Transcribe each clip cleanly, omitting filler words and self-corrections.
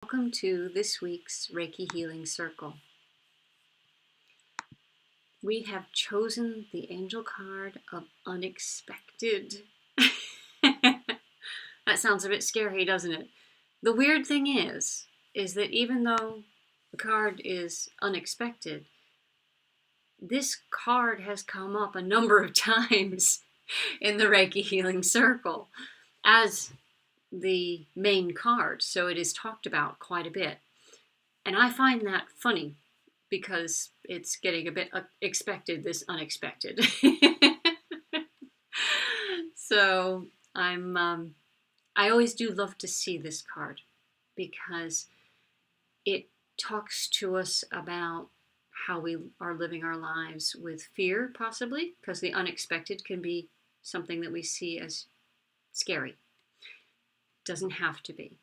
Welcome to this week's Reiki Healing Circle. We have chosen the angel card of unexpected. That sounds a bit scary, doesn't it? The weird thing is that even though the card is unexpected, this card has come up a number of times in the Reiki Healing Circle as the main card, so it is talked about quite a bit. And I find that funny because it's getting a bit expected, this unexpected. So I always do love to see this card because it talks to us about how we are living our lives with fear, possibly, because the unexpected can be something that we see as scary. Doesn't have to be.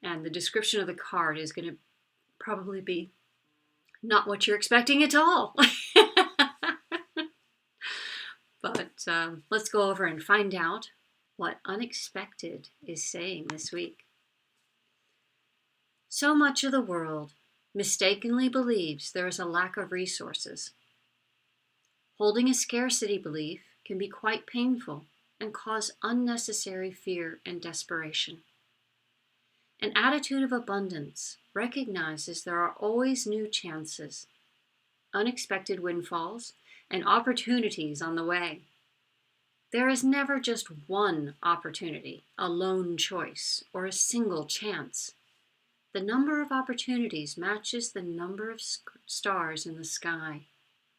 And the description of the card is going to probably be not what you're expecting at all. But let's go over and find out what unexpected is saying this week. So much of the world mistakenly believes there is a lack of resources. Holding a scarcity belief can be quite painful and cause unnecessary fear and desperation. An attitude of abundance recognizes there are always new chances, unexpected windfalls, and opportunities on the way. There is never just one opportunity, a lone choice, or a single chance. The number of opportunities matches the number of stars in the sky.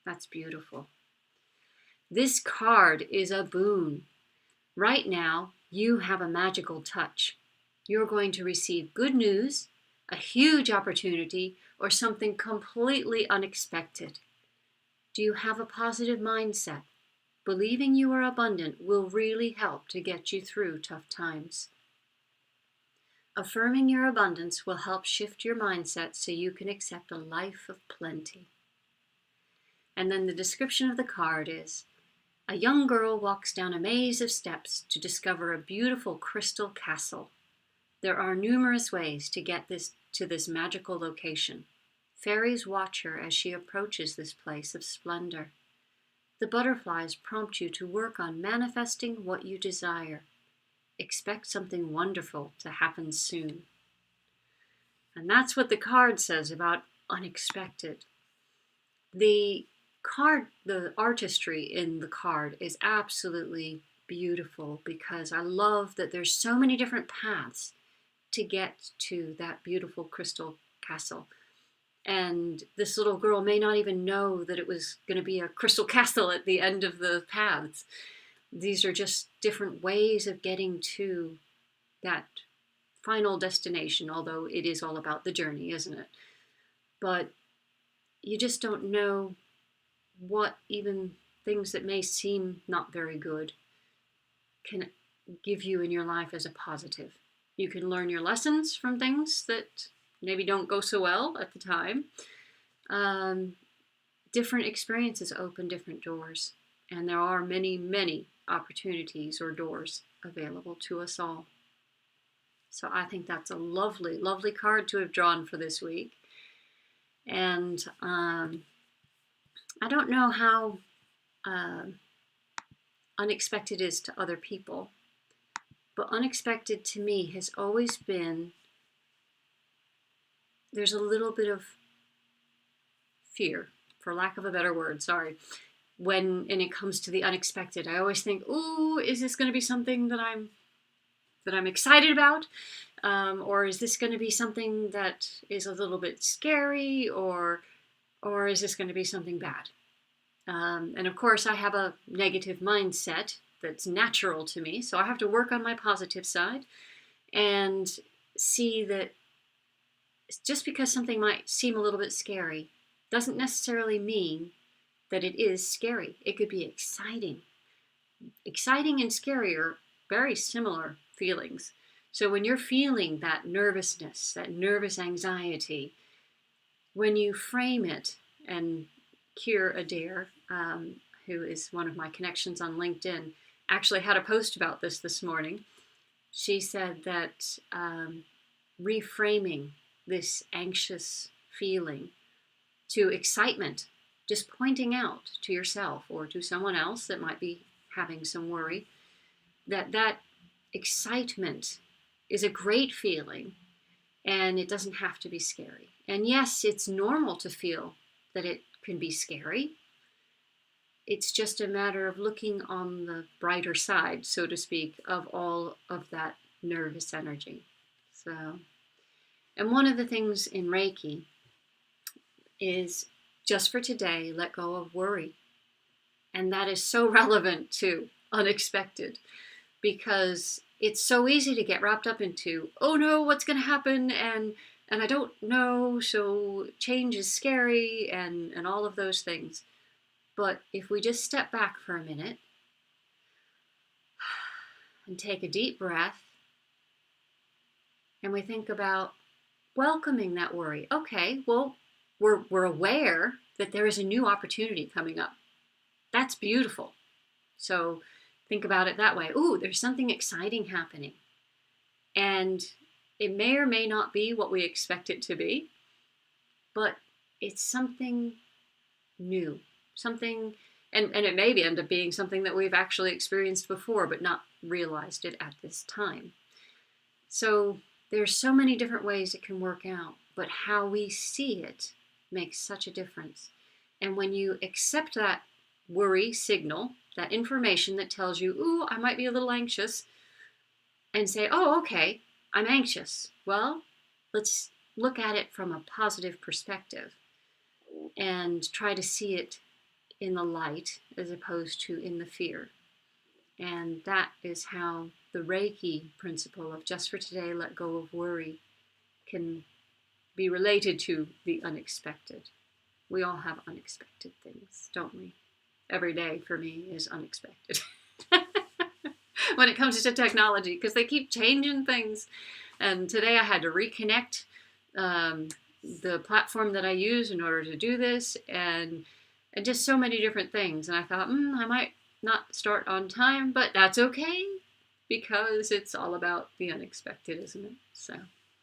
That's beautiful. This card is a boon. Right now, you have a magical touch. You're going to receive good news, a huge opportunity, or something completely unexpected. Do you have a positive mindset? Believing you are abundant will really help to get you through tough times. Affirming your abundance will help shift your mindset so you can accept a life of plenty. And then the description of the card is, a young girl walks down a maze of steps to discover a beautiful crystal castle. There are numerous ways to get to this magical location. Fairies watch her as she approaches this place of splendor. The butterflies prompt you to work on manifesting what you desire. Expect something wonderful to happen soon. And that's what the card says about unexpected. The artistry in the card is absolutely beautiful because I love that there's so many different paths to get to that beautiful crystal castle. And this little girl may not even know that it was going to be a crystal castle at the end of the paths. These are just different ways of getting to that final destination, although it is all about the journey, isn't it? But you just don't know what even things that may seem not very good can give you in your life as a positive. You can learn your lessons from things that maybe don't go so well at the time. Different experiences open different doors, and there are many, many opportunities or doors available to us all. So I think that's a lovely, lovely card to have drawn for this week. And I don't know how unexpected is to other people, but unexpected to me has always been, there's a little bit of fear, for lack of a better word, when it comes to the unexpected. I always think, ooh, is this going to be something that I'm excited about? Or is this going to be something that is a little bit scary, or is this going to be something bad? And of course, I have a negative mindset that's natural to me, so I have to work on my positive side and see that just because something might seem a little bit scary doesn't necessarily mean that it is scary. It could be exciting. Exciting and scary are very similar feelings. So when you're feeling that nervousness, that nervous anxiety, when you frame it, and Kier Adair, who is one of my connections on LinkedIn, actually had a post about this morning. She said that reframing this anxious feeling to excitement, just pointing out to yourself or to someone else that might be having some worry that that excitement is a great feeling and it doesn't have to be scary. And yes, it's normal to feel that it can be scary. It's just a matter of looking on the brighter side, so to speak, of all of that nervous energy. So, and one of the things in Reiki is just for today, let go of worry. And that is so relevant to unexpected, because it's so easy to get wrapped up into, oh no, what's going to happen? And I don't know, so change is scary and all of those things. But if we just step back for a minute and take a deep breath and we think about welcoming that worry. Okay, well, we're aware that there is a new opportunity coming up. That's beautiful. So think about it that way. Ooh, there's something exciting happening. And it may or may not be what we expect it to be, but it's something new. Something, and it may end up being something that we've actually experienced before, but not realized it at this time. So there's so many different ways it can work out, but how we see it makes such a difference. And when you accept that worry signal, that information that tells you, ooh, I might be a little anxious, and say, oh, okay, I'm anxious. Well, let's look at it from a positive perspective and try to see it in the light as opposed to in the fear. And that is how the Reiki principle of just for today, let go of worry can be related to the unexpected. We all have unexpected things, don't we? Every day for me is unexpected when it comes to technology, because they keep changing things. And today I had to reconnect the platform that I use in order to do this, and just so many different things. And I thought, I might not start on time, but that's okay, because it's all about the unexpected, isn't it? So,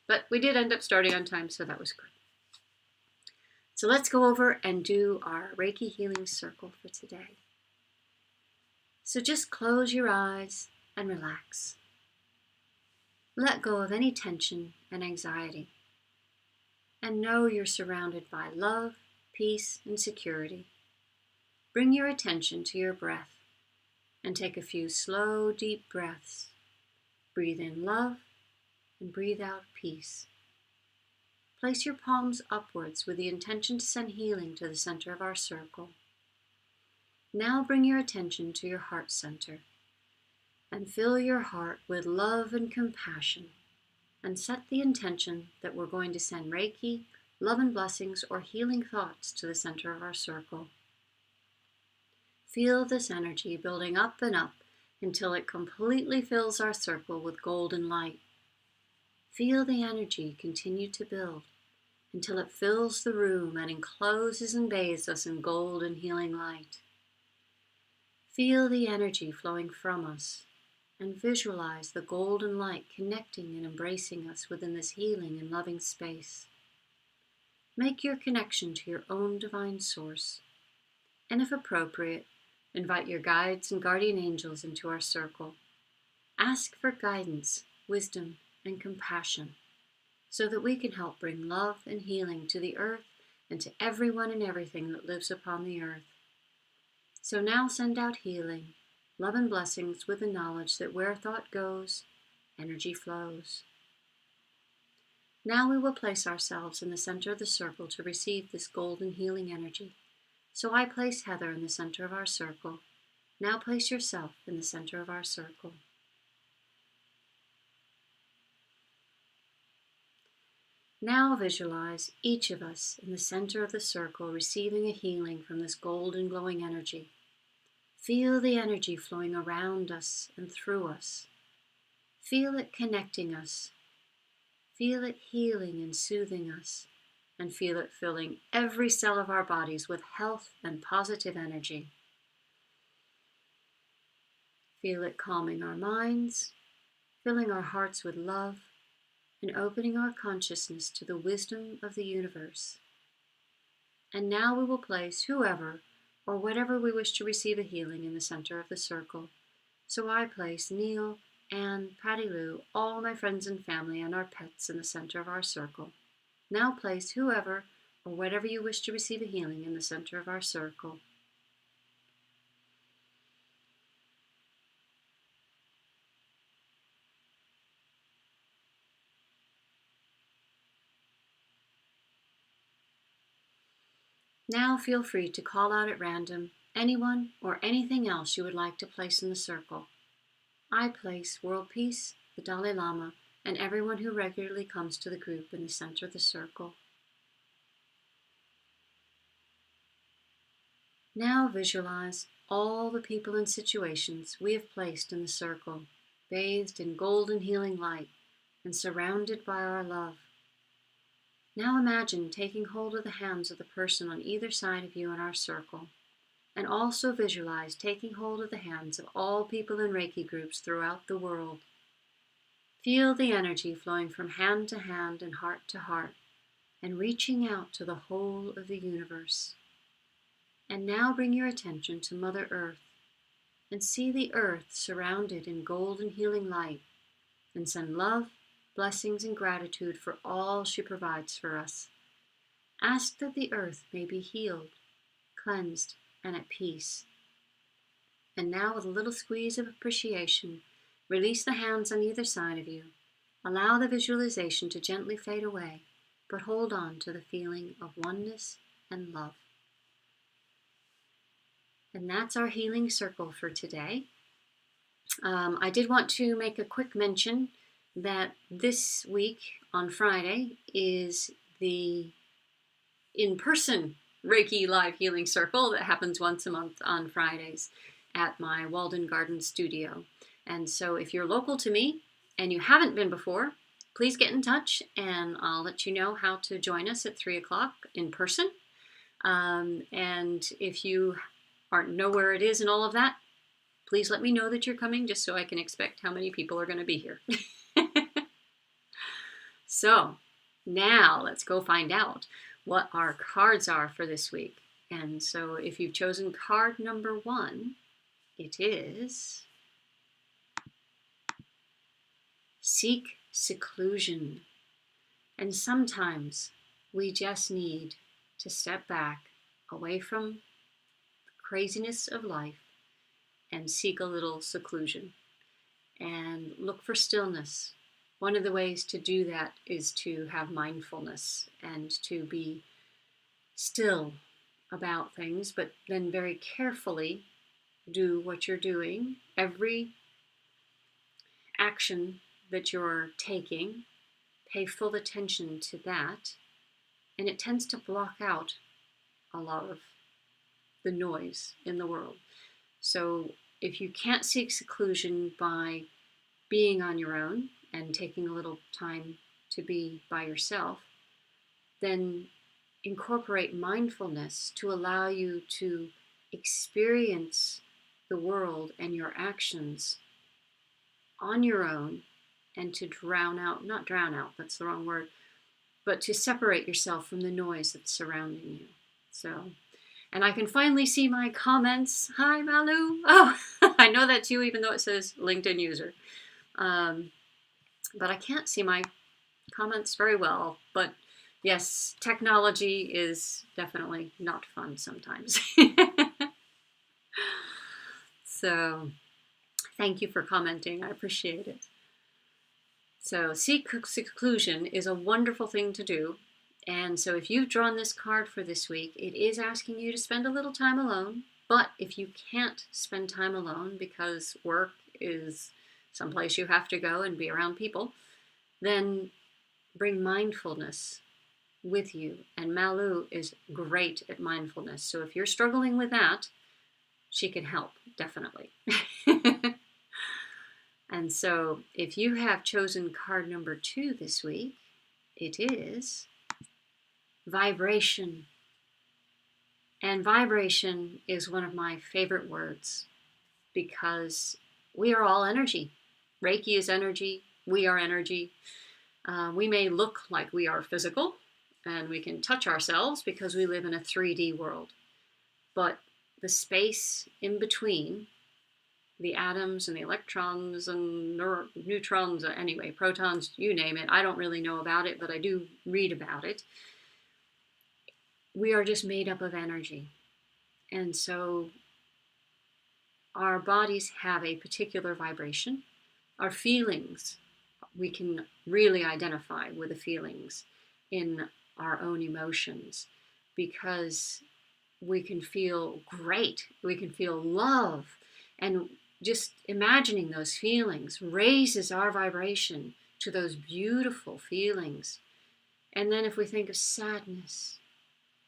but we did end up starting on time, so that was good. So let's go over and do our Reiki Healing Circle for today. So just close your eyes and relax. Let go of any tension and anxiety. And know you're surrounded by love, peace, and security. Bring your attention to your breath and take a few slow, deep breaths. Breathe in love and breathe out peace. Place your palms upwards with the intention to send healing to the center of our circle. Now bring your attention to your heart center and fill your heart with love and compassion, and set the intention that we're going to send Reiki, love and blessings, or healing thoughts to the center of our circle. Feel this energy building up and up until it completely fills our circle with golden light. Feel the energy continue to build until it fills the room and encloses and bathes us in golden healing light. Feel the energy flowing from us and visualize the golden light connecting and embracing us within this healing and loving space. Make your connection to your own divine source, and if appropriate, invite your guides and guardian angels into our circle. Ask for guidance, wisdom, and compassion, so that we can help bring love and healing to the earth and to everyone and everything that lives upon the earth. So now send out healing, love and blessings with the knowledge that where thought goes, energy flows. Now we will place ourselves in the center of the circle to receive this golden healing energy. So I place Heather in the center of our circle. Now place yourself in the center of our circle. Now visualize each of us in the center of the circle receiving a healing from this golden glowing energy. Feel the energy flowing around us and through us. Feel it connecting us. Feel it healing and soothing us. And feel it filling every cell of our bodies with health and positive energy. Feel it calming our minds, filling our hearts with love, and opening our consciousness to the wisdom of the universe. And now we will place whoever or whatever we wish to receive a healing in the center of the circle. So I place Neil, Anne, Patty Lou, all my friends and family, and our pets in the center of our circle. Now place whoever or whatever you wish to receive a healing in the center of our circle. Now feel free to call out at random anyone or anything else you would like to place in the circle. I place World Peace, the Dalai Lama, and everyone who regularly comes to the group in the center of the circle. Now visualize all the people and situations we have placed in the circle, bathed in golden healing light and surrounded by our love. Now imagine taking hold of the hands of the person on either side of you in our circle, and also visualize taking hold of the hands of all people in Reiki groups throughout the world. Feel the energy flowing from hand to hand and heart to heart, and reaching out to the whole of the universe. And now bring your attention to Mother Earth, and see the earth surrounded in golden healing light, and send love, blessings, and gratitude for all she provides for us. Ask that the earth may be healed, cleansed, and at peace. And now, with a little squeeze of appreciation, release the hands on either side of you. Allow the visualization to gently fade away, but hold on to the feeling of oneness and love. And that's our healing circle for today. I did want to make a quick mention that this week on Friday is the in-person Reiki Live Healing Circle that happens once a month on Fridays at my Walden Garden studio. And so if you're local to me and you haven't been before, please get in touch and I'll let you know how to join us at 3 o'clock in person. And if you know where it is and all of that, please let me know that you're coming just so I can expect how many people are going to be here. So now let's go find out what our cards are for this week. And so if you've chosen card number 1, it is Seek Seclusion. And sometimes we just need to step back away from the craziness of life and seek a little seclusion and look for stillness. One of the ways to do that is to have mindfulness and to be still about things, but then very carefully do what you're doing. Every action that you're taking, pay full attention to that, and it tends to block out a lot of the noise in the world. So if you can't seek seclusion by being on your own and taking a little time to be by yourself, then incorporate mindfulness to allow you to experience the world and your actions on your own and to not drown out, that's the wrong word, but to separate yourself from the noise that's surrounding you. So, and I can finally see my comments. Hi, Malu. Oh, I know that's you, even though it says LinkedIn user. But I can't see my comments very well. But yes, technology is definitely not fun sometimes. So thank you for commenting. I appreciate it. So seek seclusion is a wonderful thing to do. And so if you've drawn this card for this week, it is asking you to spend a little time alone. But if you can't spend time alone because work is someplace you have to go and be around people, then bring mindfulness with you. And Malu is great at mindfulness. So if you're struggling with that, she can help, definitely. And so if you have chosen card number 2 this week, it is vibration. And vibration is one of my favorite words because we are all energy. Reiki is energy. We are energy. We may look like we are physical and we can touch ourselves because we live in a 3D world. But the space in between the atoms and the electrons and neutrons, anyway, protons, you name it. I don't really know about it, but I do read about it. We are just made up of energy. And so our bodies have a particular vibration. Our feelings, we can really identify with the feelings in our own emotions because we can feel great. We can feel love. And just imagining those feelings raises our vibration to those beautiful feelings. And then if we think of sadness,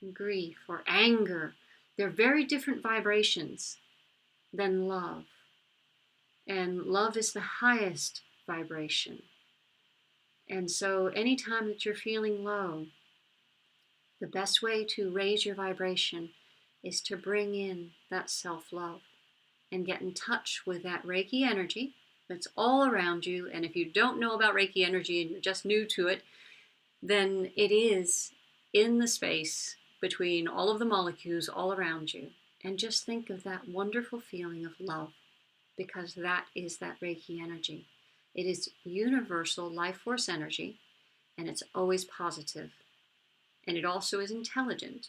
and grief, or anger, they're very different vibrations than love. And love is the highest vibration. And so anytime that you're feeling low, the best way to raise your vibration is to bring in that self-love and get in touch with that Reiki energy that's all around you. And if you don't know about Reiki energy and you're just new to it, then it is in the space between all of the molecules all around you. And just think of that wonderful feeling of love, because that is that Reiki energy. It is universal life force energy, and it's always positive. And it also is intelligent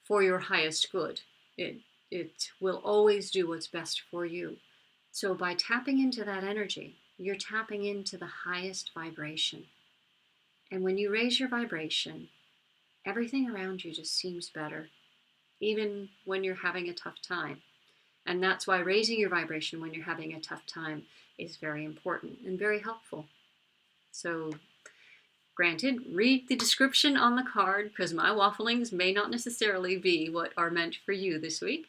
for your highest good. It will always do what's best for you. So by tapping into that energy, you're tapping into the highest vibration. And when you raise your vibration, everything around you just seems better, even when you're having a tough time. And that's why raising your vibration when you're having a tough time is very important and very helpful. So, granted, read the description on the card, because my wafflings may not necessarily be what are meant for you this week.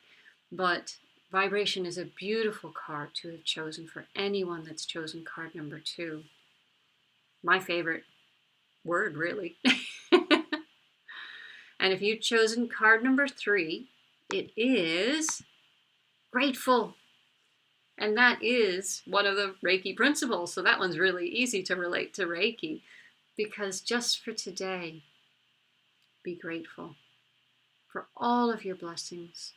But vibration is a beautiful card to have chosen for anyone that's chosen card number 2. My favorite word, really. And if you've chosen card number 3, it is grateful. And that is one of the Reiki principles. So that one's really easy to relate to Reiki, because just for today, be grateful for all of your blessings.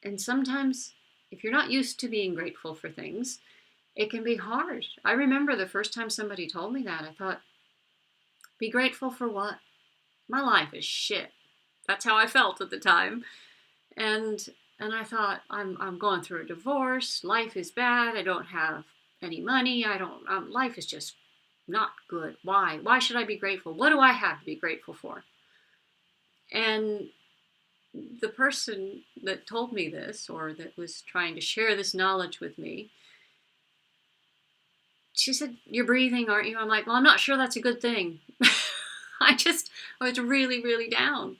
And sometimes, if you're not used to being grateful for things, it can be hard. I remember the first time somebody told me that, I thought, be grateful for what? My life is shit. That's how I felt at the time. And I thought, I'm going through a divorce. Life is bad. I don't have any money. Life is just not good. Why? Why should I be grateful? What do I have to be grateful for? And the person that told me this, or that was trying to share this knowledge with me, she said, you're breathing, aren't you? I'm like, well, I'm not sure that's a good thing. I was really, really down.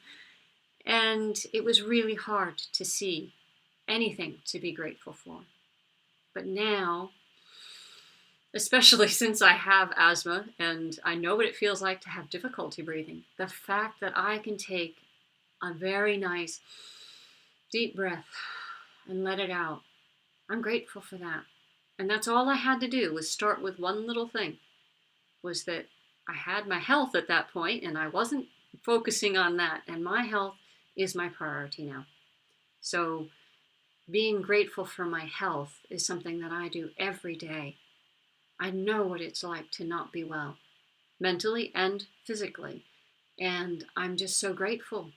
And it was really hard to see anything to be grateful for. But now, especially since I have asthma and I know what it feels like to have difficulty breathing, the fact that I can take a very nice deep breath and let it out, I'm grateful for that. And that's all I had to do, was start with one little thing, was that I had my health at that point and I wasn't focusing on that, and my health is my priority now. So being grateful for my health is something that I do every day. I know what it's like to not be well, mentally and physically. And I'm just so grateful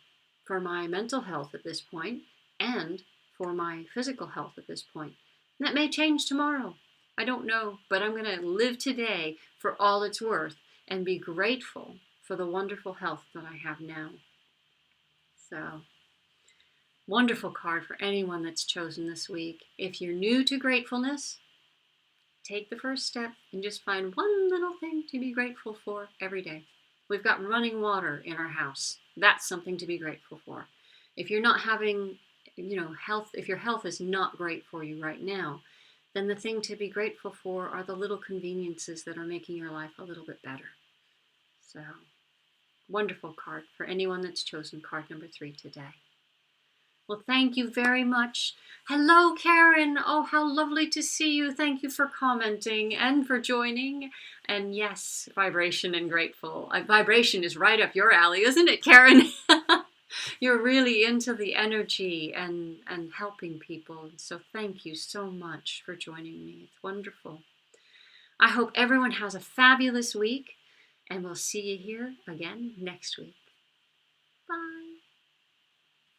for my mental health at this point and for my physical health at this point. And that may change tomorrow. I don't know, but I'm going to live today for all it's worth and be grateful for the wonderful health that I have now. So, wonderful card for anyone that's chosen this week. If you're new to gratefulness, take the first step and just find one little thing to be grateful for every day. We've got running water in our house. That's something to be grateful for. If you're not having, health, if your health is not great for you right now, then the thing to be grateful for are the little conveniences that are making your life a little bit better. So, wonderful card for anyone that's chosen card number 3 today. Well, thank you very much. Hello, Karen. Oh, how lovely to see you. Thank you for commenting and for joining. And yes, vibration and grateful. Vibration is right up your alley, isn't it, Karen? You're really into the energy and helping people. So thank you so much for joining me. It's wonderful. I hope everyone has a fabulous week, and we'll see you here again next week.